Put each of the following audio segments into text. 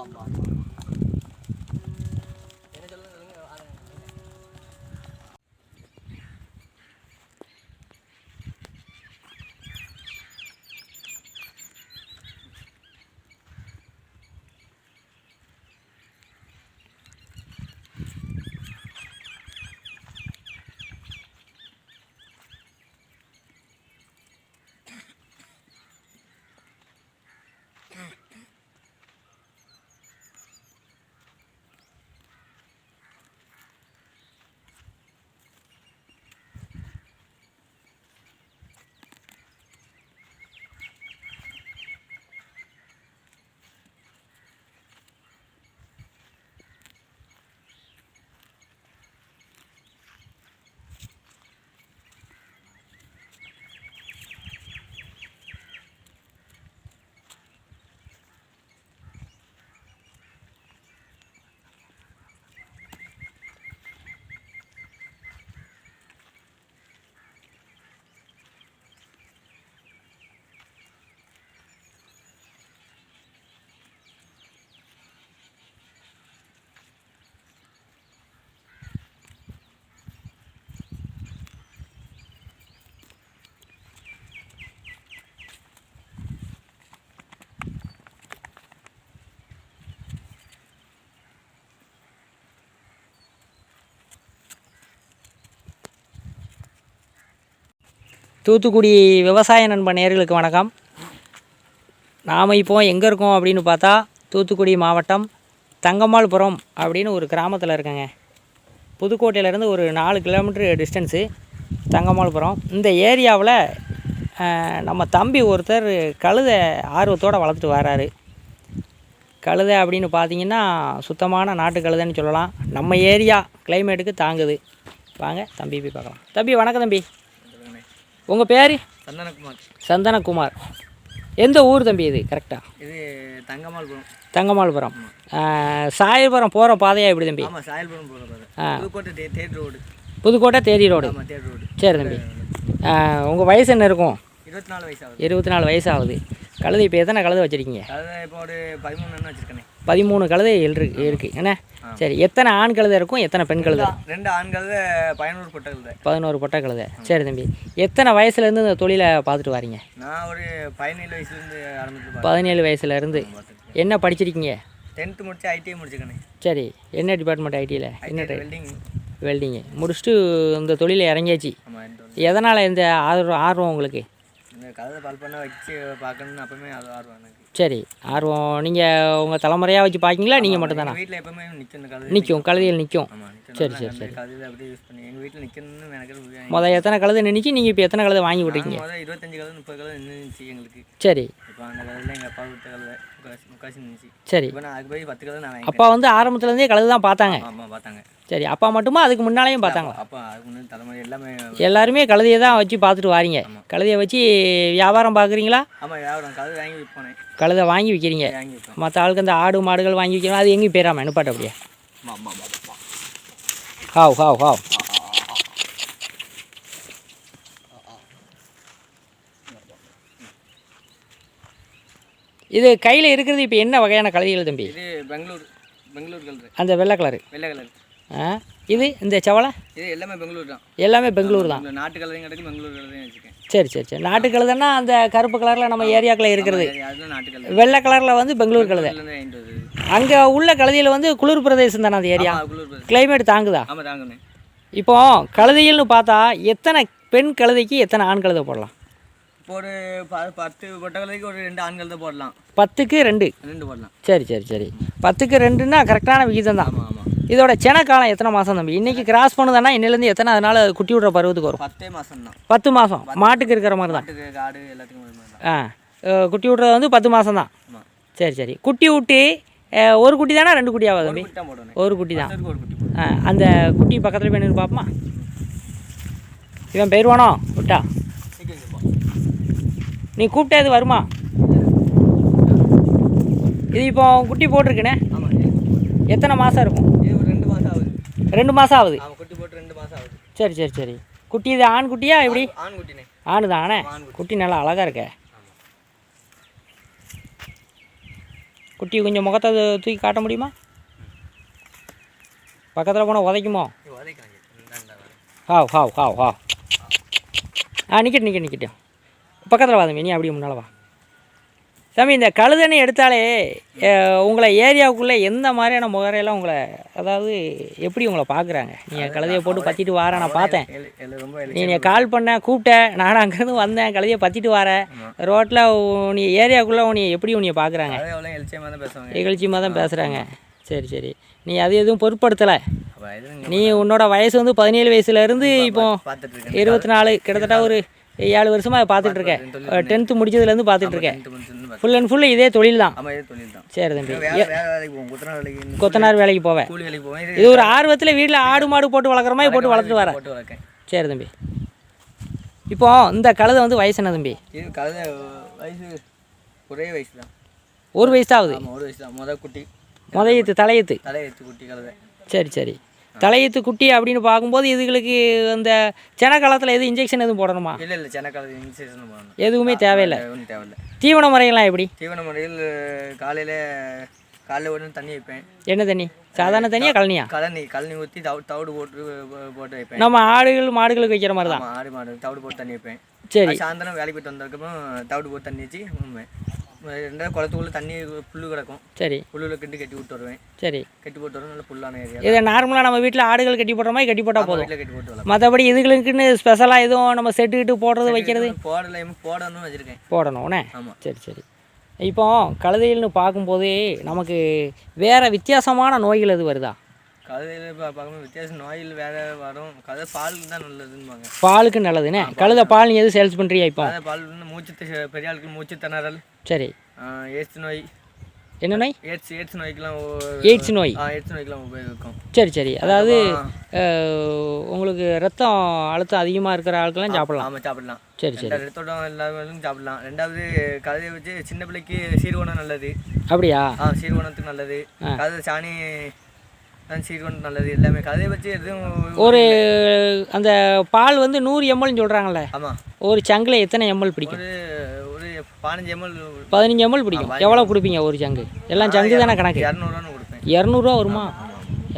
ஆமாம். என்ன சொல்லுங்க. தூத்துக்குடி விவசாய நண்பன் நேயர்களுக்கு வணக்கம். நாம் இப்போ எங்கே இருக்கோம் அப்படின்னு பார்த்தா தூத்துக்குடி மாவட்டம் தங்கம்மாள்புரம் அப்படின்னு ஒரு கிராமத்தில் இருக்கேங்க. புதுக்கோட்டையிலேருந்து ஒரு 4 கிலோமீட்டர் டிஸ்டன்ஸு தங்கம்மாள்புரம். இந்த ஏரியாவில் நம்ம தம்பி ஒருத்தர் கழுதை ஆர்வத்தோடு வளர்த்துட்டு வராரு. கழுதை அப்படின்னு பார்த்தீங்கன்னா சுத்தமான நாட்டு கழுதைன்னு சொல்லலாம். நம்ம ஏரியா கிளைமேட்டுக்கு தாங்குது. வாங்க தம்பி போய் பார்க்கலாம். தம்பி வணக்கம். தம்பி உங்கள் பேர்? சந்தனகுமார். சந்தனகுமார். எந்த ஊர் தம்பி இது கரெக்டாக? இது தங்கம்மாள்புரம். தங்கம்மாள்புரம். சாயல்புரம் போகிற பாதையா எப்படி தம்பி? ஆமாம், சாயல்புரம் போகிற பாதை. புதுக்கோட்டை தேடி ரோடு. புதுக்கோட்டை தேடி ரோடு. ஆமாம், தேடி ரோடு. சரி தம்பி. உங்கள் வயசு என்ன இருக்கும்? 24 வயசு ஆகுது. 24 வயசு ஆகுது. கழுதை இப்போ எத்தனை கழுதை வச்சுருக்கீங்க? கழுதை இப்போ ஒரு 13 வச்சுருக்கேன். 13 கழுதை இருக்குது என்ன? சரி, எத்தனை ஆண் கழுதை இருக்கும், எத்தனை பெண் கழுதை? 2 ஆண் கழுதை, 11 பொட்டை கழுதை. 11 பொட்டை கழுதை. சரி தம்பி, எத்தனை வயசுலேருந்து இந்த தொழிலை பார்த்துட்டு வரீங்க? நான் ஒரு 17 வயசுலேருந்து ஆரம்பிச்சு. 17 வயசுலேருந்து. என்ன படிச்சிருக்கீங்க? 10th முடிச்சு ஐடிஐ முடிச்சுக்கண்ணே. சரி, என்ன டிபார்ட்மெண்ட் ஐடியில்? என்ன வெல்டிங். வெல்டிங்கு முடிச்சுட்டு இந்த தொழிலை இறங்கியாச்சு. ஆமாம். எதனால் இந்த ஆர்வம் உங்களுக்கு? இந்த கழுதை பால் பண்ண வச்சு பார்க்கணுன்னு அப்பவுமே அது ஆர்வம் எனக்கு. சரி, ஆர்வம். நீங்கள் உங்கள் தலைமுறையாக வச்சு பார்க்கிங்களா, நீங்கள் மட்டும்தானா? வீட்டில் எப்பவுமே நிற்கும் கழுதையில் நிற்கும். சரி சரி சரி. கழுதை அப்படியே யூஸ் பண்ணி எங்கள் வீட்டில் நிற்கணும்னு எனக்கு மொதல் எத்தனை கழுதை நின்றுச்சு, நீங்கள் இப்போ எத்தனை கழுதை வாங்கி விட்டுருக்கீங்க? மொதல் 25 கழுதை 30 கழுதை நின்றுச்சு எங்களுக்கு. சரி. இப்போ அந்த கழுதையில் எங்கள் அப்பா விட்ட கழுதை முக்காசி நின்றுச்சு. சரி. இப்போ நான் அதுக்கு போய் 10 கழுதை நான் அப்பா வந்து ஆரம்பத்துலேருந்தே கழுதை தான் பார்த்தாங்க? ஆமாம், பார்த்தாங்க. சரி, அப்பா மட்டுமா அதுக்கு முன்னாலேயும் பார்த்தாங்க? அப்பா அதுக்கு முன்னாடி தலைமுறை எல்லாருமே கழுதையை தான் வச்சு பார்த்துட்டு வாரீங்க. கழுதையை வச்சு வியாபாரம் பார்க்குறீங்களா? ஆமாம், வியாபாரம். கழுதை வாங்கி விற்பேன். கழுதை வாங்கி விற்கிறீங்க. மற்ற ஆளுக்கு அந்த ஆடு மாடுகள் வாங்கி விற்கிறோம், அது எங்கேயும் போயிடாமல் நிப்பாட்ட அப்படியே. Have have have. இது கையில் இருக்கிறது இப்போ என்ன வகையான கழுதைகள் தம்பி? இது பெங்களூர் கழுதை. அந்த வெள்ளை கலர். இது இந்த செவலை? இது எல்லாமே பெங்களூர் தான். எல்லாமே பெங்களூர் தான். நாட்டு கழுதையும் கிடக்கு, பெங்களூர் கழுதையும் வச்சுருக்கேன். சரி சரி சரி. நாட்டு கழுதைன்னா அந்த கருப்பு கலரில் நம்ம ஏரியாக்களில் இருக்கிறது. அதுதான் நாட்டு கழுதை. வெள்ளை கலரில் வந்து பெங்களூர் கழுதை. அங்கே உள்ள கழுதையில் வந்து குளிர் பிரதேசம் தானே அந்த ஏரியா? கிளைமேட் தாங்குதா? ஆமாம், தாங்குண்ணே. இப்போ கழுதைகள்னு பார்த்தா எத்தனை பெண் கழுதைக்கு எத்தனை ஆண் கழுதை போடலாம்? இப்போ ஒரு 10 பொட்டை கழுதைக்கு ஒரு 2 ஆண் கழுதை போடலாம். 10க்கு 2 போடலாம். சரி சரி சரி. 10க்கு 2ன்னா கரெக்டான விகிதம் தான். ஆமாம் ஆமாம். இதோட சென காலம் எத்தனை மாதம் தம்பி? இன்றைக்கி கிராஸ் பண்ணுதானா இன்னிலேருந்து எத்தனை அதனால் குட்டி விடுற பருவத்துக்கு வரும்? 10 மாதம் தான். 10 மாதம் மாட்டுக்கு இருக்கிற மாதிரி தான். மாட்டுக்கு, ஆடு எல்லாத்துக்கும். குட்டி விட்றது வந்து 10 மாதம் தான். சரி சரி. குட்டி விட்டு ஒரு குட்டி தானே, 2 குட்டி ஆகாது தம்பி? ஒரு குட்டி தான். அந்த குட்டி பக்கத்தில் போய் நின்று பார்ப்போமா? இவன் போயிடுவானோ விட்டா? நீ கூப்பிட்டா இது வருமா? இது இப்போ குட்டி போட்டிருக்குண்ணே. எத்தனை மாதம் இருக்கும்? இது ஒரு 2 மாதம் ஆகுது. 2 மாதம் ஆகுது. குட்டி போட்டு 2 மாதம் ஆகுது. சரி சரி சரி. குட்டி இது ஆண் குட்டியா எப்படி? ஆண் குட்டினே. ஆணு தானே. குட்டி நல்லா அழகாக இருக்க. குட்டி கொஞ்சம் முகத்தை தூக்கி காட்ட முடியுமா? பக்கத்தில் போனால் உதைக்குமோ? ஹாவ் ஹாவ் ஹாவ் ஹா. நிற்கட்டு பக்கத்தில் வா தம்பி, நீ அப்படியே முன்னால் வா தம்பி. இந்த கழுதண்ணி எடுத்தாலே உங்களை ஏரியாவுக்குள்ளே எந்த மாதிரியான முகரையெல்லாம் உங்களை, அதாவது எப்படி உங்களை பார்க்குறாங்க? நீங்கள் கழுதையை போட்டு பற்றிட்டு வார நான் பார்த்தேன். நீங்கள் கால் பண்ண கூப்பிட்டேன், நானும் அங்கேருந்து வந்தேன், கழுதையை பற்றிட்டு வரேன். ரோட்டில் நீ ஏரியாவுக்குள்ளே உன்னை எப்படி உன்னை பார்க்குறாங்க? இகழ்ச்சியமாக தான் பேசுகிறாங்க. சரி சரி, நீ அது எதுவும் பொருட்படுத்தலை. நீ உன்னோட வயசு வந்து 17 வயசுலேருந்து இப்போ 24, கிட்டத்தட்ட ஒரு 7 வருஷமாக பார்த்துட்ருக்கேன். 10th முடிச்சதுலேருந்து பார்த்துட்ருக்கேன். ஃபுல் அண்ட் ஃபுல்லு இதே தொழில் தான். சரி தம்பி, கொத்தனார் வேலைக்கு போவேன். இது ஒரு ஆர்வத்தில் வீட்டில் ஆடு மாடு போட்டு வளர்க்குற மாதிரி போட்டு வளர்த்துட்டு வரேன். சரி தம்பி, இப்போ இந்த கழுதை வந்து வயசு என்ன தம்பி? கழுதை வயசு ஒரே வயசு தான். ஒரு வயசு தான் ஆகுது. ஒரு வயசு தான். முதல் குட்டி தலையத்து குட்டி கழுதை. சரி சரி, தலையத்து குட்டி அப்படின்னு பார்க்கும்போது இதுகளுக்கு அந்த சென காலத்தில் எதுவும் இன்ஜெக்ஷன் எதுவும் போடணுமா? இல்லை சென காலத்தில் இன்ஜெக்ஷன் போடணும். எதுவுமே தேவையில்லை. தேவையில்லை. தீவன முறைகள்லாம் எப்படி? தீவன முறையில் காலையில் ஒரு தண்ணி வைப்பேன். என்ன தண்ணி? சாதாரண தண்ணியா கழனியா? கழனி ஊற்றி தவிடு போட்டு வைப்பேன். நம்ம ஆடுகள் மாடுகளுக்கு வைக்கிற மாதிரி தான். ஆடு மாடு தவிடு போட்டு தண்ணி வைப்பேன். சரி, சாயந்தரம் வேலைக்கு போய்ட்டு வந்ததுக்கப்புறம் தவிடு போட்டு தண்ணி வச்சு உண்மை. ரெண்டாவது குளத்துக்குள்ளே தண்ணி புல்லு கிடக்கும். சரி, புல்லில் கட்டி விட்டு வருவேன். சரி, கட்டி போட்டு வருவேன். நல்ல புல்லான ஏரியா. இதை நார்மலாக நம்ம வீட்டில் ஆடுகள் கட்டி போடுற மாதிரி கட்டி போட்டால் போதும். கட்டி போட்டு மற்றபடி இதுகளுக்குன்னு ஸ்பெஷலாக எதுவும் நம்ம செட்டுக்கிட்டு போடுறது வைக்கிறது போடணும்னு வச்சுருக்கேன். போடணும்ண்ணே. ஆமாம். சரி சரி, இப்போ கழுதைகள்னு பார்க்கும்போது நமக்கு வேறு வித்தியாசமான நோய்கள் எது வருதா? கழுதையில் பார்க்கும்போது வித்தியாசம் நோயில் வேறு வரும். கழுதை பாலுக்கு தான் நல்லதுன்னு. பாலுக்கு நல்லதுண்ணே. கழுதை பால் நீ எது சேல்ஸ் பண்ணுறியா? இப்போ பால் மூச்சு பெரிய ஆளுக்கு மூச்சு திணறல். சரி, எய்ட்ஸ் நோய். என்ன நோய்? எய்ட்ஸ் நோய்க்கெலாம். எய்ட்ஸ் நோய்க்கெலாம் உபயோகிக்கும். சரி சரி, அதாவது உங்களுக்கு ரத்தம் அழுத்தம் அதிகமாக இருக்கிற ஆளுக்கெல்லாம் சாப்பிடலாம். ஆமாம், சாப்பிடலாம். சரி சரி, ரத்தோட்டம் எல்லாருக்கும் சாப்பிடலாம். ரெண்டாவது கழுதையை வச்சு சின்ன பிள்ளைக்கு சீர்வனம் நல்லது. அப்படியா? சீர்வனத்துக்கு நல்லது. கழுதை சாணி சீர்வனம் நல்லது. எல்லாமே கழுதையை வச்சு எதுவும். ஒரு அந்த பால் வந்து 100 ml சொல்கிறாங்களே. ஆமாம். ஒரு சங்கில் எத்தனை ml பிடிக்கும்? ஒரு 15 ml. 15 ml பிடிக்கும். எவ்வளோ கொடுப்பீங்க ஒரு சங்கு? எல்லாம் சங்கு தானே கணக்கு? 200 கொடுப்பேன். 200 வருமா?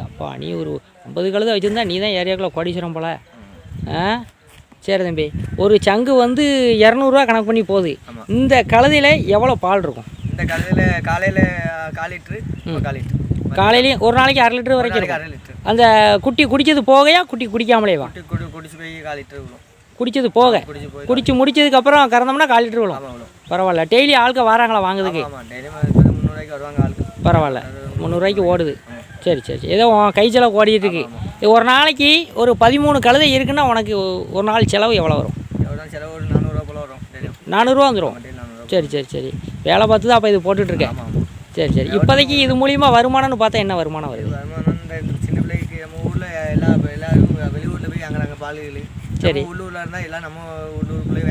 அப்பா, நீ ஒரு 50 கழுதை வச்சுருந்தா நீ தான் ஏரியாக்குள்ளே கோடீஸ்வரம் போல. சரி தம்பி, ஒரு சங்கு வந்து 200 கணக்கு பண்ணி போகுது. இந்த கழுதையில் எவ்வளோ பால் இருக்கும்? இந்த கழுதையில் காலையில் 1/4 லிட்டரு. காலையிலையும் ஒரு நாளைக்கு 1/2 லிட்டர் வரைக்கும் இருக்கும். அந்த குட்டி குடிச்சது போகையா குட்டி குடிக்காமலே வா? குடிச்சு போய் 1/4 லிட்டர் விடும். குடிச்சது போக குடிச்சு முடிச்சதுக்கப்புறம் கறந்தோம்னா 1/4 லிட்டர் விடும். பரவாயில்ல. டெய்லி ஆளுக்கு வராங்களா வாங்குறதுக்கு? 300 வருவாங்க ஆளுக்கு. பரவாயில்ல, 300 ஓடுது. சரி சரி சரி, ஏதோ கை செலவு ஓடிட்டு இருக்கு. ஒரு நாளைக்கு ஒரு 13 கழுதை இருக்குன்னா உனக்கு ஒரு நாள் செலவு எவ்வளோ வரும்? செலவு ஒரு 400 போல வரும். 400 வந்துடும். சரி சரி சரி, வேலை பார்த்து தான் அப்போ இது போட்டுட்ருக்கேன். சரி சரி, இப்போதைக்கு இது மூலிமா வருமானம்னு பார்த்தா என்ன வருமானம் வருது? வருமானம் சின்ன பிள்ளைக்கு நம்ம ஊரில் எல்லாரும் வெளியூரில் போய் அங்கே பால்கள். சரி, உள்ளூரில் இருந்தால் எல்லாம் நம்ம உள்ளூருக்குள்ளே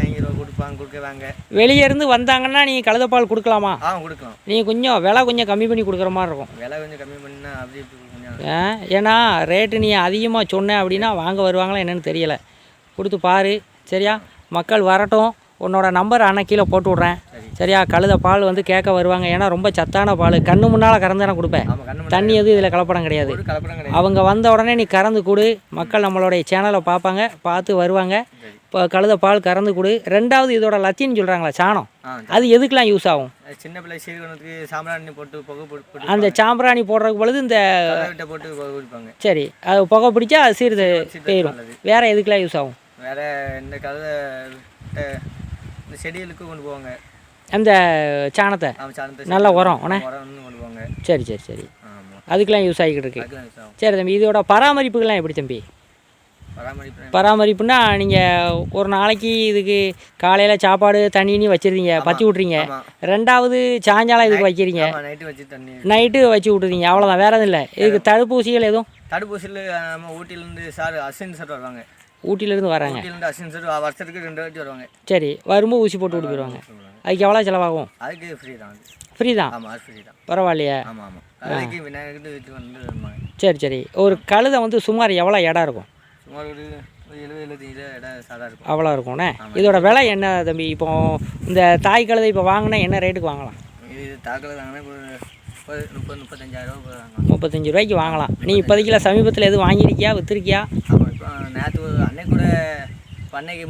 கொடுப்பாங்க. வெளியே இருந்து வந்தாங்கன்னா நீ கழுதை பால் கொடுக்கலாமா? கொடுக்கலாம். நீ கொஞ்சம் விலை கொஞ்சம் கம்மி பண்ணி கொடுக்குற மாதிரி இருக்கும். விலை கொஞ்சம் கம்மி பண்ணா அப்படி ஏன்னா ரேட்டு நீ அதிகமாக சொன்ன அப்படின்னா வாங்க வருவாங்களா என்னன்னு தெரியலை. கொடுத்து பாரு. சரியா, மக்கள் வரட்டும். உன்னோட நம்பர் ஆனால் கீழே போட்டு விட்றேன். சரியா, கழுதை பால் வந்து கேட்க வருவாங்க. ஏன்னா ரொம்ப சத்தான பால். கண்ணு முன்னால் கறந்து தானே கொடுப்பேன். தண்ணி எதுவும் இதில் கலப்படம் கிடையாது. அவங்க வந்த உடனே நீ கறந்து கொடு. மக்கள் நம்மளுடைய சேனலை பார்ப்பாங்க, பார்த்து வருவாங்க. இப்போ கழுதை பால் கறந்து கொடு. ரெண்டாவது இதோட லத்தின்னு சொல்கிறாங்களா, சாணம், அது எதுக்கெலாம் யூஸ் ஆகும்? சின்ன பிள்ளை சீர்கணத்துக்கு சாம்பிராணி போட்டு புகை போட்டு. அந்த சாம்பிராணி போடுறதுக்கு பொழுது இந்த போட்டு குடிப்பாங்க. சரி, அது புகை பிடிச்சா அது சீர்து போயிடும். வேறு எதுக்கெலாம் யூஸ் ஆகும்? வேறு இந்த கழுதை இந்த செடிகளுக்கு கொண்டு போவாங்க. அந்த சாணத்தை நல்ல உரம் கொண்டு போவாங்க. சரி சரி சரி, அதுக்கெலாம் யூஸ் ஆகிக்கிட்டு இருக்கு. சரி தம்பி, இதோட பராமரிப்புகள்லாம் எப்படி தம்பி? பராமரிப்புன்னா நீங்கள் ஒரு நாளைக்கு இதுக்கு காலையில் சாப்பாடு தண்ணி வச்சுருந்தீங்க, பற்றி விட்றீங்க. ரெண்டாவது சாயங்காலம் இதுக்கு வைக்கிறீங்க, நைட்டு வச்சு விட்ருதீங்க. அவ்வளோதான், வேறு எதுவும் இல்லை. இதுக்கு தடுப்பூசிகள் எதுவும்? தடுப்பூசியில் நம்ம ஊட்டியிலேருந்து அஸ்வின் சார் வருவாங்க. ஊட்டியிலேருந்து வராங்க. அஸ்வின் சார் வருஷத்துக்கு 2 வாட்டி வருவாங்க. சரி, வரும்போது ஊசி போட்டு விட்டு போயிடுவாங்க. அதுக்கு எவ்வளோ செலவாகும்? அதுக்கு ஃப்ரீ தான். ஃப்ரீ தான்? ஆமாம், ஃப்ரீ தான். பரவாயில்லையே. ஆமாம் அதுக்கு விநாயகர் வீட்டுக்கு வந்து. சரி சரி, ஒரு கழுதை வந்து சுமார் எவ்வளோ இடம் இருக்கும்? சுமார் ஒரு 70-75 இடம் சாதா இருக்கும். அவ்வளோ இருக்கும்ண்ணே. இதோட விலை என்ன தம்பி? இப்போ இந்த தாய் கழுதை இப்போ வாங்கினா என்ன ரேட்டுக்கு வாங்கலாம்? இது தாக்கலை வாங்கினா 35,000 ரூபா ₹35 ரூபாய்க்கு வாங்கலாம். நீ இப்போதைக்கு சமீபத்தில் எதுவும் வாங்கியிருக்கியா, விற்றுருக்கியா? ஆமாம், இப்போ நேற்று அன்னைக்கு கூட பண்ணைக்கு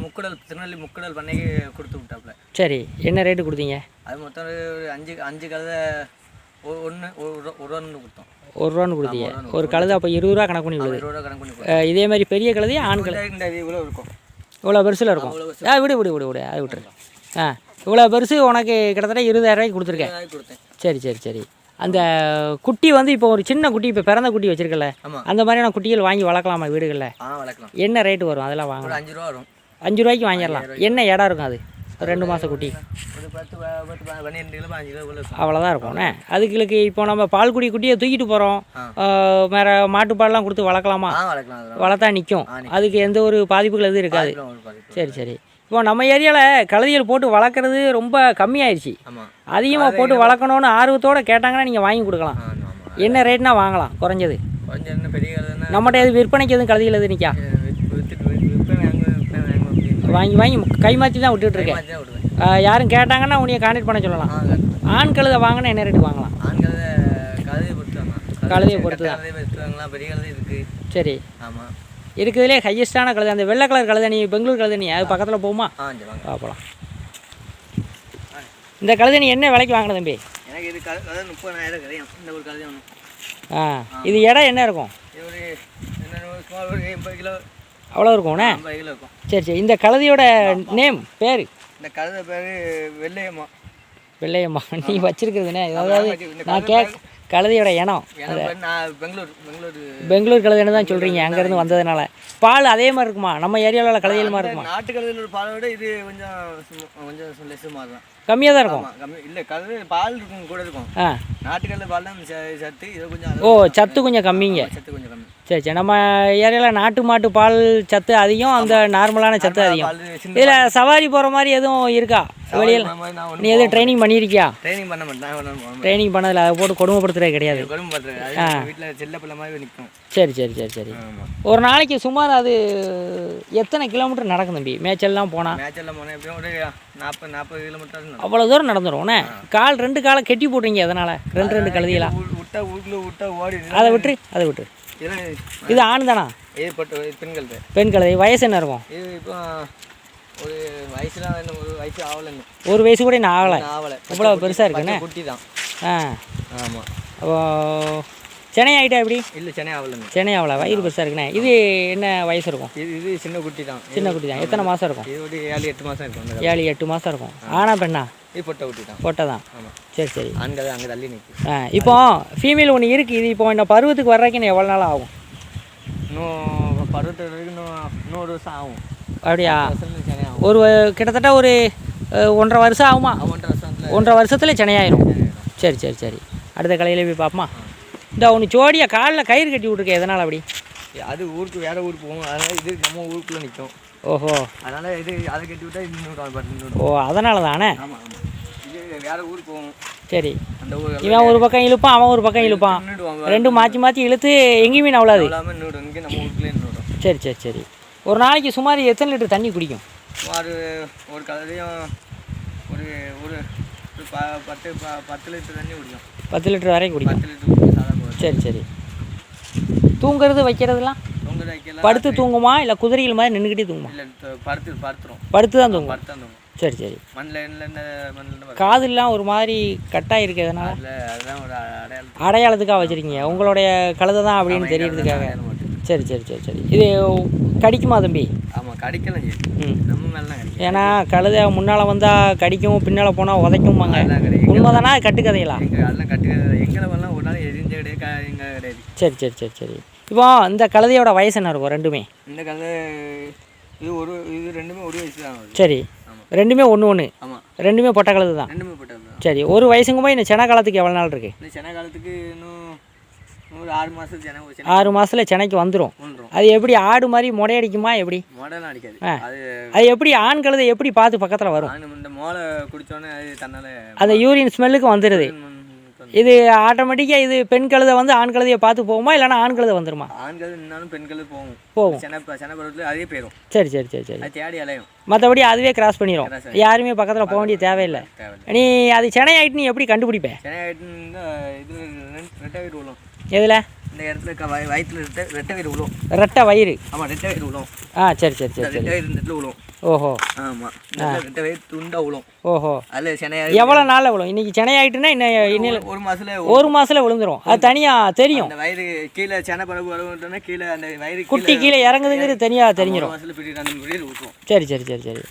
திருநெல்வேலி முக்குடல் பண்ணைக்கு கொடுத்து விட்டாப்புல. சரி, என்ன ரேட்டு கொடுத்தீங்க? அது மொத்தம் ஒரு அஞ்சு கழுதை ஒன்று ஒரு ரூபான்னு கொடுத்தோம். ₹1 கொடுத்தீங்க. ஒரு கழுதை அப்போ ₹20 கணக்கு பண்ணி விடுது. ₹20 கணக்கு பண்ணி. இதே மாதிரி பெரிய கழுதையா ஆண் கழுதை? இவ்வளோ இருக்கும். இவ்வளோ பெருசில் இருக்கும். விடு அது விட்டுரு. இவ்வளோ பெருசு உனக்கு கிட்டத்தட்ட ₹20,000 கொடுத்துருக்கேன். சரி. அந்த குட்டி இப்போ ஒரு சின்ன குட்டி, இப்போ பிறந்த குட்டி வச்சிருக்கல, அந்த மாதிரியான குட்டிகள் வாங்கி வளர்க்கலாமா வீடுகளில்? வளர்க்கலாம். என்ன ரேட்டு வரும் அதெல்லாம் வாங்க? ஒரு ₹5 வரும். ₹5 வாங்கிடலாம். என்ன இடம் இருக்கும் அது? ஒரு 2 மாத குட்டி ஒரு 10-12 கிலோ 5 கிலோ அவ்வளோதான் இருக்கும்ண்ணே. அதுக்கு இப்போ நம்ம பால்குடி குட்டியை தூக்கிட்டு போகிறோம், வேறு மாட்டுப்பால்லாம் கொடுத்து வளர்க்கலாமா? வளர்த்தா நிற்கும், அதுக்கு எந்த ஒரு பாதிப்புகள் எதுவும் இருக்காது. சரி. இப்போ நம்ம ஏரியாவில் கழுதைகள் போட்டு வளர்க்குறது ரொம்ப கம்மியாயிடுச்சு. அதிகமாக போட்டு வளர்க்கணுன்னு ஆர்வத்தோடு கேட்டாங்கன்னா நீங்கள் வாங்கி கொடுக்கலாம். என்ன ரேட்னா வாங்கலாம்? குறைஞ்சது நம்மகிட்ட எது விற்பனைக்கு எதுவும் கழுதைகள் எது நிற்கா? வாங்கி கை மாற்றி தான் விட்டுட்ருக்கேன். யாரும் கேட்டாங்கன்னா உன்னைய கான்டெக்ட் பண்ண சொல்லலாம். ஆண் கழுதை வாங்கினா என்ன ரேட்டு வாங்கலாம்? கழுதையை பொறுத்து தான். சரி, ஆமாம். இருக்கிறதுலே ஹையஸ்டான கழுதை அந்த வெள்ளை கலர் கழுதணி, பெங்களூர் கழுதணி, அது பக்கத்தில் போகுமா? பார்க்கலாம். இந்த கழுதணி என்ன விலைக்கு வாங்கின தம்பி? எனக்கு இது 30,000 கிடையாது. இந்த ஒரு கழுதை ஒன்று. இது இடம் என்ன இருக்கும்? ஒரு 80 கிலோ அவ்வளோ இருக்கும்ண்ணே. 50 கிலோ இருக்கும். சரி. இந்த கழுதையோட நேம் பேர்? இந்த கழுதை பேர் வெள்ளையம்மா. நீ வச்சிருக்கிறதுண்ணே, அதாவது நான் கழுதையோட இனம் பெங்களூர் கழுதைன்னு தான் சொல்கிறீங்க, அங்கேருந்து வந்ததுனால. பால் அதே மாதிரி இருக்குமா? நம்ம ஏரியாவில் கழுதைகள் மாதிரி இருக்குமா? நாட்டு கழுதையோட பாலை விட இது கொஞ்சம் லெஸ் மாதிரி தான், கம்மியாக தான் இருக்கும். இல்லை, கழுதை பால் இருக்கும் கூட இருக்கும். நாட்டு கழுதை பால் தான் சத்து, இது கொஞ்சம். சத்து கொஞ்சம் கம்மிங்க. சத்து கொஞ்சம் கம்மி. சரி. நம்ம ஏரியாவில் நாட்டு மாட்டு பால் சத்து அதிகம், அந்த நார்மலான சத்து அதிகம். இதில் சவாரி போகிற மாதிரி எதுவும் இருக்கா வெளியில்? நீ எதுவும் ட்ரைனிங் பண்ணியிருக்கியா? ட்ரைனிங் பண்ண மாட்டேன். ட்ரைனிங் பண்ணதில்ல, அதை போட்டு கொடுமைப்படுத்துறது கிடையாது. வீட்டில் செல்ல பிள்ளை மாதிரி நிற்கும். சரி. ஒரு நாளைக்கு சுமார் அது எத்தனை கிலோமீட்டர் நடக்கும் தம்பி மேய்ச்சல்லாம் போனால்? எப்படியும் ஒரு 40 கிலோமீட்டர். அவ்வளோ தூரம் நடந்துடும். ரெண்டு காலை கெட்டி போடுறீங்க, அதனால் ரெண்டு கழுதிகளா? விட்டா ஓடி. அதை விட்டுரு. இது ஆண் தானா? பெண் கழுதை. வயசு என்ன இருக்கும்? இது இப்போ ஒரு வயசுலாம் ஒரு வயசு ஆகலைன்னு. ஒரு வயசு கூட நான் ஆகலை. இவ்வளோ பெருசாக இருக்குண்ணே. குட்டி தான். ஆமாம். அப்போ சென்னை ஆகிட்டா எப்படி? இல்லை, சென்னை ஆகலை. வயிறு பெருசாக இருக்குண்ணே. இது என்ன வயசு இருக்கும்? இது சின்ன குட்டி தான். எத்தனை மாதம் இருக்கும்? இது ஒரு 7-8 மாதம் இருக்கும். 7-8 மாதம் இருக்கும். ஆனா பெண்ணா? இது பொட்டை குட்டி தான். பொட்டை தான். சரி. அங்கே தள்ளி நிற்கும். இப்போ ஃபீமேல் ஒன்று இருக்குது. இது இப்போ இந்த பருவத்துக்கு வர்றதுக்கு எவ்வளோ நாள் ஆகும்? இன்னும் பருவத்துக்கு இன்னும் 1 வருஷம் ஆகும். அப்படியா? ஒரு கிட்டத்தட்ட ஒரு 1.5 வருஷம் ஆகுமா? 1.5 வருஷத்தில் சென்னையாயிரும். சரி. அடுத்த கலையில் போய் பார்ப்போமா? இந்த ஒன்று ஜோடியாக காலில் கயிறு கட்டி விட்ருக்கேன், எதனால் அப்படி? அது ஊருக்கு வேறு ஊருக்கு போகும், அதனால் இது நம்ம ஊருக்குள்ளே நிற்கும். ஓஹோ, அதனால் இது அதை கட்டி விட்டா இன்னும். ஓ, அதனால தானே. ஆமாம். இது வேறு ஊருக்கு போகும். சரி. இவன் ஒரு பக்கம் இழுப்பான், அவன் ஒரு பக்கம் இழுப்பான், ரெண்டும் மாற்றி இழுத்து எங்கேயுமே நவலாது. இங்கே நம்ம ஊருக்குள்ளே நின்றுடும். சரி. ஒரு நாளைக்கு சுமார் எத்தனை லிட்டர் தண்ணி குடிக்கும்? சுமார் ஒரு கலரையும் ஒரு 10 லிட்டர் தண்ணி குடிக்கும். 10 லிட்டர் வரைக்கும் குடிக்கும். 10 லிட்டர். சரி. தூங்குறது வைக்கிறதுலாம் படுத்து தூங்குமா, இல்லை குதிரைகள் மாதிரி நின்றுக்கிட்டே தூங்குமா? இல்லை, படுத்துரும். படுத்து தான் தூங்கும். சரி. காதுலாம் ஒரு மாதிரி கட்டாக இருக்குது, அதனால் அதுதான் ஒரு அடையாளத்துக்காக வச்சுருக்கீங்க, உங்களுடைய கழுதை தான் அப்படின்னு தெரியறதுக்காக. சரி. இது கடிக்குமா தம்பி? ஆமாம், கடிக்கலாம். நம்ம மேலாம் கடிக்கும். ஏன்னா கழுதை முன்னால் வந்தால் கடிக்கும், பின்னால் போனால் உதைக்கும்பாங்க. உண்மைதானா கட்டுக்கதைகளா? அதெல்லாம் கட்டுக்கதை. எங்களை வரலாம் ஒரு நாள் எரிஞ்ச கிடையாது, எங்கே கிடையாது. சரி. இப்போ இந்த கழுதையோட வயசு என்ன இருக்கும் ரெண்டுமே? இந்த கழுதை இது ரெண்டுமே ஒரு வயசு தான். சரி. ரெண்டுமே ஒன்று. ஆமாம். ரெண்டுமே பொட்டை கழுது தான். ரெண்டுமே பொட்டை தான். சரி. ஒரு வயசுங்கும்போது இந்த சென காலத்துக்கு எவ்வளோ நாள் இருக்குது? இந்த சென காலத்துக்கு இன்னும் ஒரு 6 மாதத்துக்கு 6 மாதத்தில் சென்னைக்கு வந்துடும். அது எப்படி ஆடு மாதிரி முடையடிக்குமா எப்படி? முடையெல்லாம் அடிக்காது. அது எப்படி ஆண் கழுதை எப்படி பார்த்து பக்கத்தில் வரும்? இந்த மோளை குடித்தோன்னே அது தன்னால் அந்த யூரின் ஸ்மெல்லுக்கு வந்துடுது. இது ஆட்டோமேட்டிக்காக இது பெண் கழுதை வந்து ஆண் கழுதையை பார்த்து போகுமா இல்லைன்னா ஆண் கழுதை வந்துருமா? ஆண்கள் நின்னாலும் பெண்கள் போகும் சென்னை பருவத்தில் அதே போயிடும். சரி சரி சரி சரி. அது தேடி அலையும். மற்றபடி அதுவே கிராஸ் பண்ணிடும், யாருமே பக்கத்தில் போக வேண்டிய தேவையில்லை. நீ அது சென்னை ஆகிட்டு நீ எப்படி கண்டுபிடிப்பேன்? சென்னை ஆகிட்டுன்னு இது ரெட்டை வயிறு விழும். எதில்? இந்த இடத்துல வயிற்றுல ரெட்டை வயிறு விழும். ரெட்டை வயிறு? ஆமாம், ரெட்டை வயிறு விழும். சரி சரி சரி. ரெட்டை வயிறு இந்த இடத்துல விழும். ஓஹோ. ஆமாம், ரெட்டை வயிறு துண்டா விழும். ஓஹோ. அதில் சென்னை எவ்வளோ நாளில் விழும்? இன்னைக்கு சென்னை ஆகிட்டுன்னா இன்னும் ஒரு மாதத்தில் விழுந்துடும். அது தனியாக தெரியும். அந்த வயிறு கீழே சென்னை பரப்பு வரவுட்டோன்னா கீழே அந்த வயிறு குட்டி கீழே இறங்குதுங்கிறது தனியாக தெரிஞ்சிடும். மாதத்தில் பிடிக்கிற அந்த முறையில் ஊற்றுவோம். சரி சரி சரி சரி.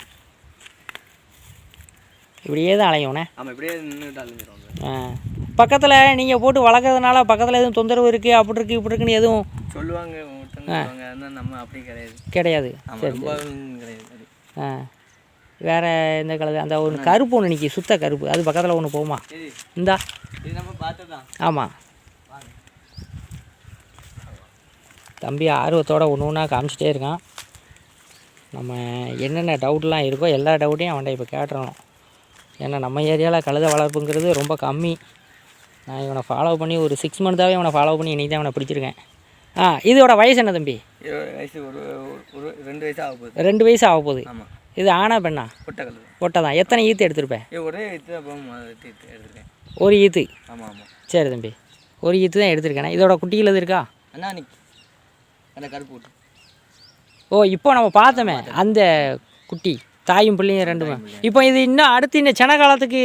இப்படியே தான் அலையும்ண்ணே. ஆமாம், இப்படியே நின்றுட்டு அலைஞ்சிரும். பக்கத்தில் நீங்கள் போட்டு வளர்க்குறதுனால பக்கத்தில் எதுவும் தொந்தரவு இருக்குது அப்படி இருக்குது இப்படி இருக்குன்னு எதுவும் சொல்லுவாங்க. நம்ம அப்படி கிடையாது. சரி கிடையாது. வேறு எந்த கலர்? அந்த ஒரு கருப்பு ஒன்று நிற்கி, சுத்த கருப்பு, அது பக்கத்தில் ஒன்று போகுமா? இந்தா நம்ம பார்த்துதான். ஆமாம். தம்பி ஆர்வத்தோடு ஒன்று ஒன்றா காமிச்சிட்டே இருக்கான். நம்ம என்னென்ன டவுட்லாம் இருக்கோ எல்லா டவுட்டையும் அவன்கிட்ட இப்போ கேட்டுறணும். ஏன்னா நம்ம ஏரியாவில் கழுதை வளர்ப்புங்கிறது ரொம்ப கம்மி. நான் இவனை ஃபாலோ பண்ணி ஒரு 6 மந்த்தாகவே இவனை ஃபாலோ பண்ணி இன்றைக்கி தான் இவனை பிடிச்சிருக்கேன். இதோட வயசு என்ன தம்பி? வயசு ஒரு 2 வயசு ஆக போகுது. 2 வயசு ஆக போகுது. ஆமாம். இது ஆனா பெண்ணா? ஒட்டை தான். எத்தனை ஈத்து எடுத்திருப்பேன்? ஒரே ஈத்து எடுத்துருக்கேன். ஒரு ஈத்து? ஆமாம் ஆமாம். சரி தம்பி, ஒரு ஈத்து தான் எடுத்திருக்கேன். இதோட குட்டிகள் எது இருக்கா? அண்ணா அந்த கருப்பு. ஓ, இப்போ நம்ம பார்த்தோமே அந்த குட்டி, தாயும் பிள்ளையும் ரெண்டுமே. இப்போ இது இன்னும் அடுத்து இந்த சென்னை காலத்துக்கு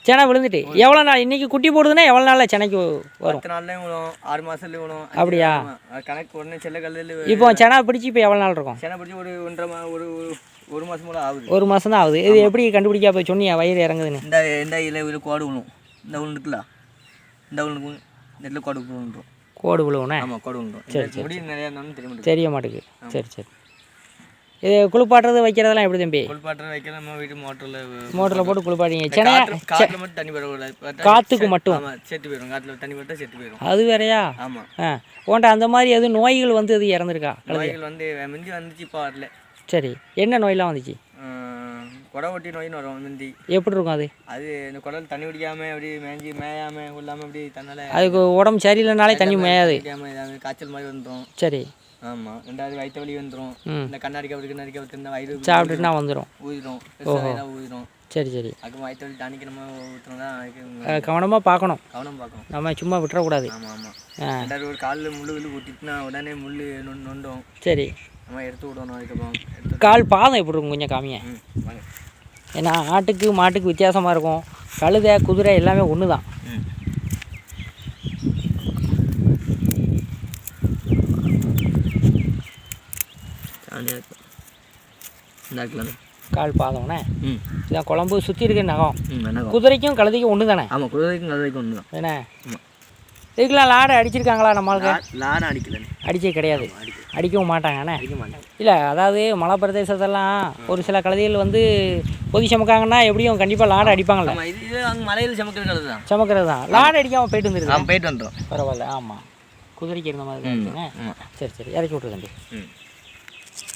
சென்னை விழுந்துட்டு எவ்வளோ நாள்? இன்றைக்கி குட்டி போடுதுன்னா எவ்வளோ நாளில் சென்னைக்கு வரும்? 10 நாள்லேயும் விழும், 6 மாதத்துலேயும் விழும். அப்படியா? கணக்கு உடனே செல்ல கல்லில். இப்போ சென்னை பிடிச்சி இப்போ எவ்வளோ நாள் இருக்கும்? சென்னை பிடிச்சி ஒரு மாதம் போல ஆகுது. ஒரு மாதம் தான் ஆகுது. இது எப்படி கண்டுபிடிக்கா போய் சொன்னியா வயிறு இறங்குதுன்னு? இந்த இதில் கோடு விழும். இந்த ஒன்று இருக்குல்ல, இந்த ஒன்று நெல்லில் கோடு விழுந்துடும். கோடு விழுவுண்ணே? ஆமாம், கோடு விழுந்துடும். சரி சரி. முடி நிறையா இருந்தாலும் தெரிய மாட்டேங்குது. சரி சரி. இது குளிப்பாட்டுறது வைக்கிறதெல்லாம் எப்படி தம்பி? குளிப்பாட்டுறது வைக்க நம்ம வீட்டு மோட்டரில் போட்டு குளிப்பாட்டிங்க. சென்னை காற்றுல மட்டும் தண்ணி போயிடும். காற்றுக்கு மட்டும்? ஆமாம், செத்து போயிடும். காற்றுல தண்ணி போட்டால் செத்து போயிடும். அது வேறையா? ஆமாம். உன்ட்ட அந்த மாதிரி எதுவும் நோய்கள் வந்து அது இறந்துருக்கா? நோய்கள் வந்து முந்தி வந்துச்சு, இப்போ வரல. சரி, என்ன நோயெலாம் வந்துச்சு? குடை ஒட்டி நோயின்னு வரும் முந்தி. எப்படி இருக்கும் அது? அது இந்த குடல் தண்ணி குடிக்காமல் அப்படி மேயாமல் இல்லாமல் அப்படி தன்னால் அதுக்கு உடம்பு சரியில்லைனாலே தண்ணி மேயாது. காய்ச்சல் மாதிரி வந்துடும். சரி. ஆமாம். 2வது வயிற்று வலி வந்துடும். இந்த கண்ணாடி கவருக்கு இந்த வயிறு சாப்பிட்டுனா வந்துடும், ஊதிடும், ஊதிடும். சரி சரி. அதுக்கு வயிற்று வலி டானிக்கு நம்ம ஊற்றணும். கவனமாக பார்க்கணும். பார்க்கணும். நம்ம சும்மா விட்டுறக்கூடாது. ஆமாம் ஆமாம். 2வது ஒரு காலில் முள் ஊட்டிட்டுனா உடனே முள் நொண்டும். சரி. நம்ம எடுத்து விடணும். அதுக்கப்புறம் கால் பாதம் எப்படி இருக்கும் கொஞ்சம் காமிங்க. வாங்க. ஏன்னா ஆட்டுக்கு மாட்டுக்கு வித்தியாசமாக இருக்கும். கழுதை குதிரை எல்லாமே ஒன்று தான். கால் பாதம்ண்ணே. இதான் குழம்பு சுற்றி இருக்க நகம். குதிரைக்கும் கழுதைக்கும் ஒன்று தானே? ஆமாம், குதிரைக்கும் கழுதைக்கும் ஒன்று தான். ஏண்ணே இதுக்கெலாம் லாடை அடிச்சிருக்காங்களா நம்மளுக்கு? லாடை அடிக்கல, அடிச்சே கிடையாது, அடிக்கவும் மாட்டாங்கண்ணே. இல்லை, அதாவது மலை பிரதேசத்தெல்லாம் ஒரு சில கழுதைகள் வந்து பொதி சமைக்காங்கன்னா எப்படியும் கண்டிப்பாக லாடை அடிப்பாங்கள்ல. இது அங்கே மலையில் சமைக்கிறது தான். லாடை அடிக்காமல் போயிட்டு வந்துருக்கு. போயிட்டு வந்துடும். பரவாயில்ல. ஆமாம், குதிரைக்கு இருந்த மாதிரி இருக்குங்க. சரி சரி, இறக்கி விட்ரு தம்பி.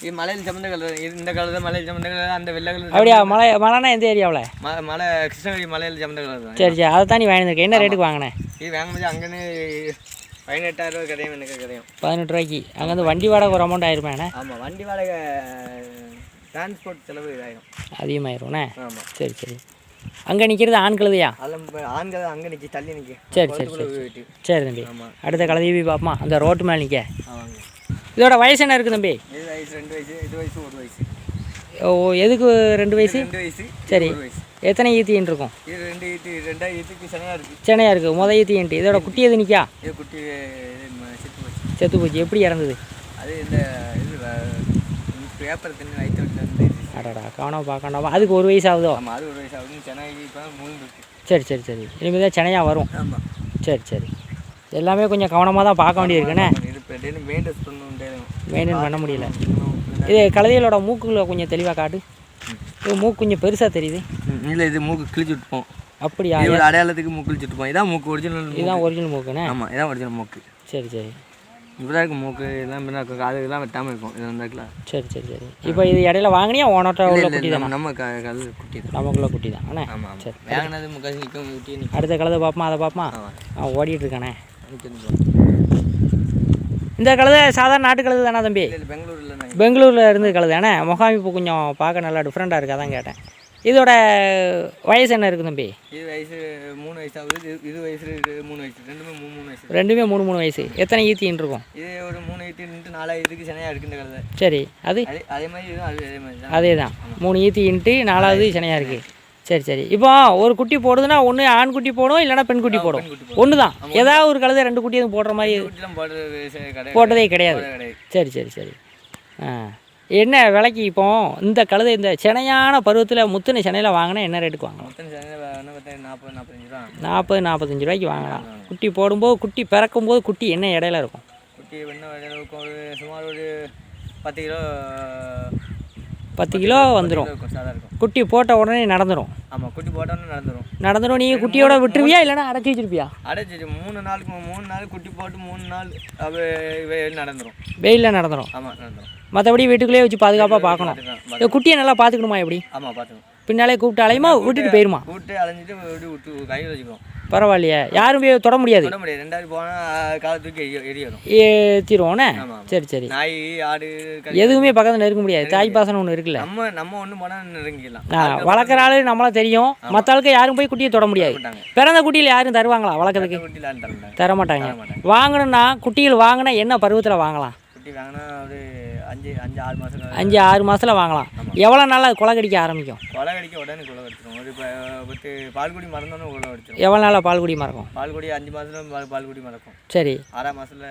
இது மலையில் சம்மந்த கலர். இந்த கலர் மலையில் சம்மந்த கலர். அந்த வெள்ளை கலர். அப்படியா? மலைனா எந்த ஏரியாவில்? மலை கிருஷ்ணகிரி மலையில் சம்மந்த கலர் தான். சரி சரி, அதை தான் நீ வாங்கியிருக்கேன். என்ன ரேட்டுக்கு வாங்கினேன்? இது வாங்கும்போது அங்கேன்னு 18,000 ரூபா கிடையாது. எனக்கு கிடையாது 18 ரூபாய்க்கு. அங்கேருந்து வண்டி வாடகை ஒரு அமௌண்ட் ஆயிருப்பேண்ணே. ஆமாம், வண்டி வாடகை டிரான்ஸ்போர்ட் செலவு இதாயிரும், அதிகமாயிரும்ண்ணே. ஆமாம். சரி சரி. அங்கே நிற்கிறது ஆண் கழுதையா? அதில் ஆண்கள் அங்கே நிற்கி தள்ளி நிற்க. சரி சரி சரி சரி தம்பி. அடுத்த கழுதையை போய் பார்ப்போமா? அந்த ரோட்டு மேலே நிற்க. இதோட வயசு என்ன இருக்குது தம்பி? இது வயசு 2 வயசு, இது வயசு 1 வயசு. ஓ, எதுக்கு 2 வயசு? 2 வயசு. சரி. எத்தனை ஈத்தின்னு இருக்கும்? இது 2 ஈத்து. 2 ஈத்துக்கு சென்னையாக இருக்குது. சென்னையாக இருக்குது. மொதல் ஈத்தின்ட்டு. இதோட குட்டி எது நிற்கா? இது குட்டி செத்து போச்சு. செத்து போச்சு. எப்படி இறந்தது? அது இந்த இது பேப்பர் தண்ணி வயிற்று வந்து. அடடா, கவனம் பார்க்கணுமா? அதுக்கு 1 வயசு ஆகுதோ? ஆமாம், அது 1 வயசு ஆகுது. சென்னைக்கு இப்போ முழுந்துருக்கு. சரி சரி சரி. இனிமேல் தான் சென்னையாக வரும். ஆமாம். சரி சரி. எல்லாமே கொஞ்சம் கவனமாக தான் பார்க்க வேண்டியிருக்குண்ணே. இது மெயின்டைன் பண்ண முடியல. இது கழுதைகளோட மூக்குகளை கொஞ்சம் தெளிவாக காட்டு. இது மூக்கு கொஞ்சம் பெருசாக தெரியுது. இல்லை, இது மூக்கு கிழிச்சு விட்டுப்போம். அப்படியா? அடையாளத்துக்கு மூக்கு கிழிச்சுட்டுப்போம். இதான் மூக்கு ஒரிஜினல். இதுதான் ஒரிஜினல் மூக்குண்ணே. ஆமாம், இதான் ஒரிஜினல் மூக்கு. சரி சரி. இப்போ தான் இருக்கும் மூக்கு எல்லாம் இப்படி தான் இருக்கும், காது எல்லாம் வெட்டாமல் இருக்கும். இது வந்தாக்கல. சரி சரி சரி. இப்போ இது இடையில வாங்கினியா ஓனர்ட்ட உள்ள குட்டி தான்? நம்ம கல் குட்டி தான், நமக்குள்ள குட்டி தான் அண்ணே. ஆமாம். சரி, வாங்கினது முக்காசி நிற்கும் குட்டி நிற்கும். அடுத்த கழுதை பார்ப்போமா? அதை பார்ப்போமா? ஓடிட்டு இருக்கானே. நிற்கும். இந்த கழுதை சாதாரண நாட்டு கழுதை தானே தம்பி? பெங்களூரில் பெங்களூரில் இருந்து கழுதை அண்ணே. முகாமிப்பு கொஞ்சம் பார்க்க நல்லா டிஃப்ரெண்ட்டாக இருக்கா, தான் கேட்டேன். இதோட வயசு என்ன இருக்குது தம்பி? இது வயசு 3 வயசு ஆகுது. இது வயசு 3 வயசு. ரெண்டுமே 3 வயசு. ரெண்டுமே 3 வயசு. எத்தனை ஈத்தின்னு இருக்கும்? இது ஒரு 3 ஈத்தின்ட்டு 4 ஈத்துக்கு சினையாக இருக்குது இந்த கழுதை. சரி, அது அதே மாதிரி இதுவும் அதே மாதிரி தான். அதே தான், 3 ஈத்தின்ட்டு 4வது சினையாக இருக்குது. சரி சரி. இப்போ ஒரு குட்டி போடுதுன்னா ஒன்று ஆண் குட்டி போடும், இல்லைனா பெண் குட்டி போடும். ஒன்று தான். ஏதாவது ஒரு கழுதை 2 குட்டி எதுவும் போடுற மாதிரி போட்டதே கிடையாது. சரி சரி சரி. என்ன விலைக்கு இப்போ இந்த கழுதை இந்த சினையான பருவத்தில் முத்தின சினையில் வாங்கினா என்ன ரேட்டுக்கு வாங்கலாம்? 40-45 ரூபாய்க்கு வாங்கலாம். குட்டி போடும்போது, குட்டி பிறக்கும்போது குட்டி என்ன இடையில இருக்கும்? குட்டி என்ன இடையில இருக்கும்? ஒரு சுமார் ஒரு 10 கிலோ 10 கிலோ வந்துடும். குட்டி போட்ட உடனே நடந்துடும். ஆமாம், குட்டி போட்ட உடனே நடந்துடும். நீங்கள் குட்டியோட விட்டுருவியா இல்லைனா அடைச்சி வச்சிருப்பியா? அடைச்சி 3 நாள் குட்டி போட்டு 3 நாள் நடந்துடும். வெயிலில் நடந்துடும். ஆமாம், நடந்துடும். மற்றபடி வீட்டுக்குள்ளேயே வச்சு பாதுகாப்பாக பார்க்கணும். இந்த குட்டியை நல்லா பார்த்துக்கணுமா எப்படி? ஆமாம், பார்த்துக்கணும். பின்னாலே கூப்பிட்டு அலையுமா, விட்டுட்டு போயிருமா? கூப்பிட்டு அலைஞ்சிட்டு விட்டு கையில் வச்சுக்கணும். பரவாயில்லையே, யாரும் போய் தொட முடியாது. 2 போனால் காலை தூக்கி எரியிடும், ஏற்றிடுவோண்ணே. சரி சரி. நாய் ஆடு எதுவுமே பக்கத்தில் நெருங்க முடியாது. தாய் பாசனம் ஒன்று இருக்குல்ல, நம்ம ஒன்று போனால் நெருங்கிடலாம். வளர்க்குற ஆளு நம்மளா தெரியும். மற்ற ஆளுக்கு யாரும் போய் குட்டியை தொட முடியாது. பிறந்த குட்டியில் யாரும் தருவாங்களா வளர்க்குறதுக்கு? தர மாட்டாங்க. வாங்கணும்னா குட்டிகள் வாங்கினா என்ன பருவத்தில் வாங்கலாம்? குட்டி வாங்கினா ஒரு 5-6 மாதம். 5-6 மாதத்தில் வாங்கலாம். எவ்வளோ நாள் அது குலை கடிக்க ஆரம்பிக்கும்? குலை கடிக்க உடனே குலை கடிச்சிடும். ஒரு 10 பால்குடி மறந்தோன்னு குலை கடிச்சிடும். எவ்வளோ நாளாக பால்குடி மறக்கும்? பால்குடி 5 மாதத்துல பால்குடி மறக்கும். சரி, 6ஆம் மாதத்தில்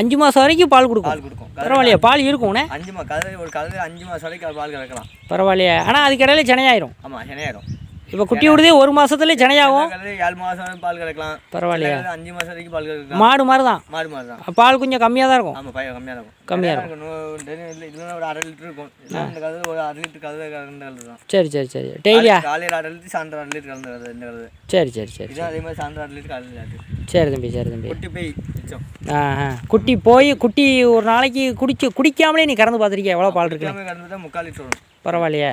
5 மாதம் வரைக்கும் பால் கொடுக்கும். பரவாயில்லையா, பால் இருக்கும்ண்ணே. 5 மாதம் ஒரு கழுதை 5 மாதம் வரைக்கும் பால் கறக்கலாம். பரவாயில்லையா. ஆனால் அதுக்கு இடையில சினையாயிரும். ஆமாம், சினையாயிரும். இப்போ குட்டி விடுதே 1 மாதத்துலேயே சினையாகும். 7 மாதம் பால் கறக்கலாம். பரவாயில்லையா. 5 மாதம் வரைக்கும் பால் கறக்கலாம். மாடு மாதிரி தான். மாடு மாதிரி தான். பால் கொஞ்சம் கம்மியாக தான் இருக்கும். ஆமாம், கம்மியாக இருக்கும். இதில் ஒரு 1/2 லிட்டர் இருக்கும். இந்த கழுதை ஒரு 1/2 லிட்டர் கழுதை கறந்த கழுது தான். சரி சரி சரி. டெய்லியா? காலையில் 1/2 லிட்டர், சாயந்தரம் 1/2 லிட்டர் கலந்து வருது இந்த கழுது. சரி சரி சரி. இதுவும் அதே மாதிரி சாயந்தரம் 1/2 லிட்டர் காலையில். சரி தம்பி, சரி தம்பி. குட்டி போய் மிச்சம். குட்டி போய் குட்டி ஒரு நாளைக்கு குடிக்காமலே நீ கறந்து பார்த்துருக்கியா? எவ்வளோ பால் இருக்கு? கறந்து தான் 3/4 லிட்டர் வரும். பரவாயில்லையா.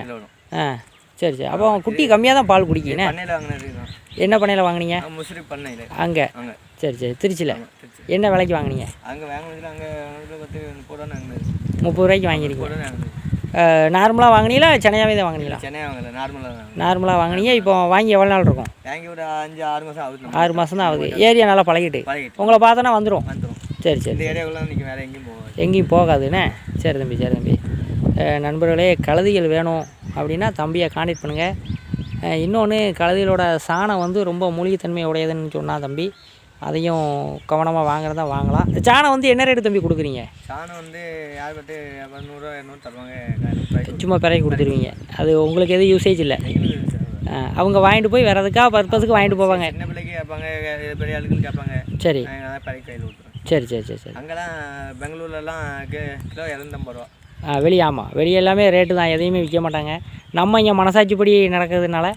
சரி சரி. அப்போ குட்டி கம்மியாக தான் பால் குடிக்கினே. பண்ணையில் வாங்கினது தான். என்ன பண்ணையில் வாங்கினீங்க? முசிறி பண்ணையில். அங்கே? சரி சரி. திருச்சியில் என்ன விலைக்கு வாங்கினீங்க? அங்கே வாங்கினதில் அங்கே 30 ரூபா வாங்கினது. 30 ரூபாய்க்கு வாங்கியிருக்கீங்க. நார்மலாக வாங்கினீங்களா சென்னையாகவே தான் வாங்கினீங்களா? சென்னையாக வாங்கல, நார்மலாக வாங்கினீங்க. இப்போ வாங்கி எவ்வளோ நாள் இருக்கும்? வாங்கி ஒரு 5-6 மாதம் ஆகுது. 6 மாதம் தான் ஆகுது. ஏரியா நல்லா பழகிட்டு உங்களை பார்த்தோன்னா வந்துடும். சரி சரி. இந்த ஏரியாவுக்குள்ள நீங்கள் வேறு எங்கேயும் போகாது. எங்கேயும் போகாதுண்ணே. சரி தம்பி, சரி தம்பி. நண்பர்களே, கழுதைகள் வேணும் அப்படின்னா தம்பியை கான்டாக்ட் பண்ணுங்கள். இன்னொன்று, கழுதைகளோட சாணம் வந்து ரொம்ப மூலிகைத்தன்மை உடையதுன்னு சொன்னால் தம்பி, அதையும் கவனமாக வாங்குறதா வாங்கலாம். சாணம் வந்து என்ன ரேட்டு தம்பி கொடுக்குறீங்க? சாணம் வந்து யார் பட்டு 100-200 தருவாங்க. சும்மா பிறகு கொடுத்துருவீங்க. அது உங்களுக்கு எதுவும் யூசேஜ் இல்லை. அவங்க வாங்கிட்டு போய் வேறு எதுக்காக பர்பஸுக்கு வாங்கிட்டு போவாங்க. சின்ன பிள்ளைக்கு கேட்பாங்க, பெரிய ஆளுக்கு கேட்பாங்க. சரி பறி கையில் விட்டுருவோம். சரி சரி சரி சரி. அங்கெல்லாம் பெங்களூர்லலாம் கிலோ 250 ரூபா. வெளியே. ஆமாம், வெளியே எல்லாமே ரேட்டு தான், எதையுமே விற்க மாட்டாங்க. நம்ம இங்கே மனசாட்சிப்படி நடக்கிறதுனால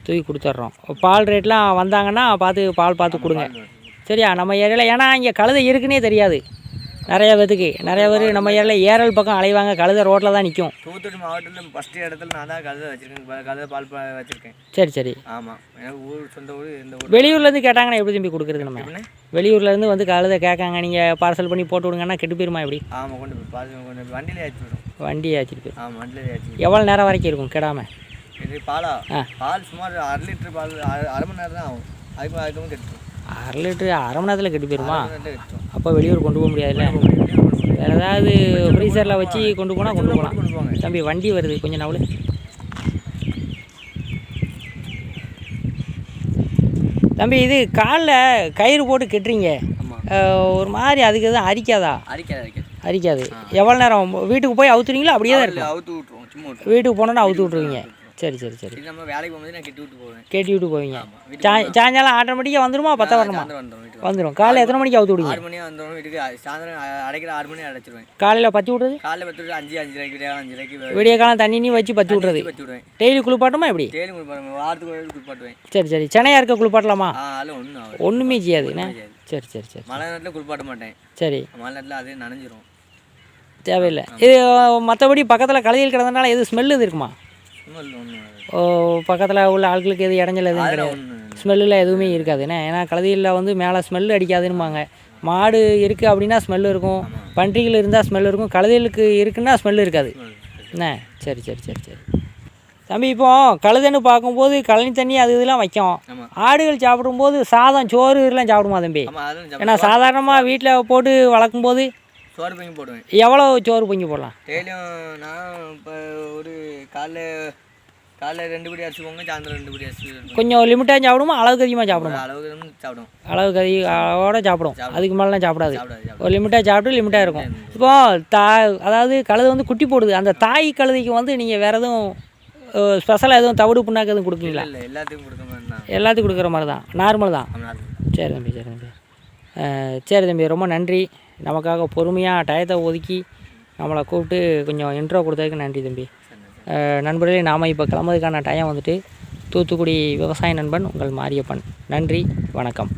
தூக்கி கொடுத்துட்றோம். பால் ரேட்லாம் வந்தாங்கன்னா பால் பார்த்து கொடுங்க. சரியா? நம்ம ஏரியாவில், ஏன்னா இங்கே கழுதை இருக்குன்னே தெரியாது நிறைய பேருக்கு. நிறைய பேர் நம்ம ஏரியாவில் ஏரல் பக்கம் அலைவாங்க, கழுதை ரோட்டில் தான் நிற்கும். தூத்துக்குடி மாவட்டத்தில் ஃபஸ்ட்டு இடத்துல நான் தான் கழுதை வச்சுருக்கேன். கழுதை பால் வச்சுருக்கேன். சரி சரி. ஆமாம், எனக்கு சொந்த ஊர் இந்த ஊர். வெளியூர்லேருந்து கேட்டாங்கன்னா எப்படி தம்பி கொடுக்குறது? நம்ம வெளியூர்லேருந்து வந்து கழுதை கேட்காங்க, நீங்கள் பார்சல் பண்ணி போட்டு விடுங்கன்னா கெட்டு போயிருமா எப்படி? ஆமாம், கொண்டு போய் பார்சல் கொண்டு போய் வண்டியிலே ஏற்றி விடும். வண்டியை ஏற்றிட்டு போயிடும். ஆமாம், வண்டியிலே ஏற்றி. எவ்வளோ நேரம் வரைக்கும் இருக்கும் கெடாமல்? இது பால் சுமார் 1/2 லிட்டர் பால் 1/2 மணி நேரம் தான் ஆகும். அதுக்கும் கெட்டு 1/2 லிட்டரு 1/2 மணி நேரத்தில் கெட்டு போயிருமா? அப்போ வெளியூர் கொண்டு போக முடியாதுல்ல. வேறு ஏதாவது ஃப்ரீசரில் வச்சு கொண்டு போனால் கொண்டு போகலாம். தம்பி வண்டி வருது, கொஞ்சம் நவலு. தம்பி, இது காலில் கயிறு போட்டு கெட்டுறீங்க, ஒரு மாதிரி அதுக்கு எதுவும் அரிக்காதா? அரிக்காது. எவ்வளோ நேரம் வீட்டுக்கு போய் அவுத்துறீங்களா? அப்படியே தான் இருக்கும். அவுத்து விட்ருவோம். சும்மா வீட்டுக்கு போனோன்னா அவுத்து விட்ருவீங்க. சரி சரி சரி. இது நம்ம வேலைக்கு போகும்போது நான் கட்டி விட்டு போவேன். கேட்டி விட்டு போவீங்க. சாயங்காலம் ஆட்டோமேட்டிக்காக வந்துருமா பத்தா வரணுமா? வந்துடும் வீட்டுக்கு. வந்துடும். காலையில் எத்தனை மணிக்கு அவுத்து விடுவீங்க? 6 மணியாக வந்துடும் வீட்டுக்கு. சாயந்தரம் அடைக்கிற 6 மணி அடைச்சிடுவேன். காலையில் பற்றி விட்றது? காலையில் 10 5 5:30 5:30 விடிய காலம் தண்ணி நீ வச்சு பற்றி விட்றது? பற்றி விடுவேன். டெய்லி குளிப்பாட்டுமா எப்படி? டெய்லி குளிப்பாட்டுவேன். வாரத்துக்கு ஒரு குளிப்பாட்டுவேன். சரி சரி. சென்னையாக இருக்க குளிப்பாட்டலாமா? அதில் ஒன்றுமே செய்யாதுண்ணே. சரி சரி சரி. மழை நேரத்தில் குளிப்பாட்ட மாட்டேன். சரி. மழை நேரத்தில் அது நனைஞ்சிரும். தேவையில்லை. இது மற்றபடி பக்கத்தில் கழுதியில் கிடந்தனால எது ஸ்மெல்லு இது இருக்குமா? ஓ, பக்கத்தில் உள்ள ஆட்களுக்கு எது இடைஞ்சல் எதுவும் கிடையாது. ஸ்மெல்லில் எதுவுமே இருக்காதுண்ணே. ஏன்னா கழுதியில் வந்து மேலே ஸ்மெல்லு அடிக்காதுன்னுவாங்க. மாடு இருக்குது அப்படின்னா ஸ்மெல்லு இருக்கும், பன்றிகள் இருந்தால் ஸ்மெல் இருக்கும், கழுதைகளுக்கு இருக்குன்னா ஸ்மெல்லு இருக்காது என்ன. சரி சரி சரி சரி தம்பி. இப்போ கழுதைன்னு பார்க்கும்போது கழனி தண்ணி அது இதெல்லாம் வைக்கும். ஆடுகள் சாப்பிடும்போது சாதம் சோறு இதெல்லாம் சாப்பிடுமா தம்பி? ஏன்னா சாதாரணமாக வீட்டில் போட்டு வளர்க்கும்போது சோறு பொங்கி போடுவேன். எவ்வளோ சோறு பொங்கி போடலாம்? டெய்லியும் நான் இப்போ ஒரு காலைல 2 படி அரிசி போங்க, சாயந்தரம் 2 படி அரிசி. கொஞ்சம் லிமிட்டாக சாப்பிடுமா, அளவுக்கு அதிகமாக சாப்பிடுமா? அளவுக்கு சாப்பிடும். அளவுக்கு அளவோட சாப்பிடும், அதுக்கு மேலாம் சாப்பிடாது. ஒரு லிமிட்டாக சாப்பிட்டு லிமிட்டாக இருக்கும். இப்போ அதாவது கழுதை வந்து குட்டி போடுது, அந்த தாய் கழுதைக்கு வந்து நீங்கள் வேறு எதுவும் ஸ்பெஷலாக எதுவும் தவிடு புண்ணாக்கு எதுவும் கொடுப்பீங்களா? இல்லை, எல்லாத்துக்கும் கொடுக்க மாதிரி தான். எல்லாத்துக்கும் கொடுக்குற மாதிரி தான், நார்மல் தான். சரி தம்பி, சரி தம்பி. சரி தம்பி, ரொம்ப நன்றி. நமக்காக பொறுமையாக டயத்தை ஒதுக்கி நம்மளை கூப்பிட்டு கொஞ்சம் இன்ட்ரோ கொடுத்ததுக்கு நன்றி தம்பி. நண்பர்களே, நாம் இப்போ கிளம்புறதுக்கான டைம் வந்துட்டு. தூத்துக்குடி விவசாய நண்பன் உங்கள் மாரியப்பன். நன்றி, வணக்கம்.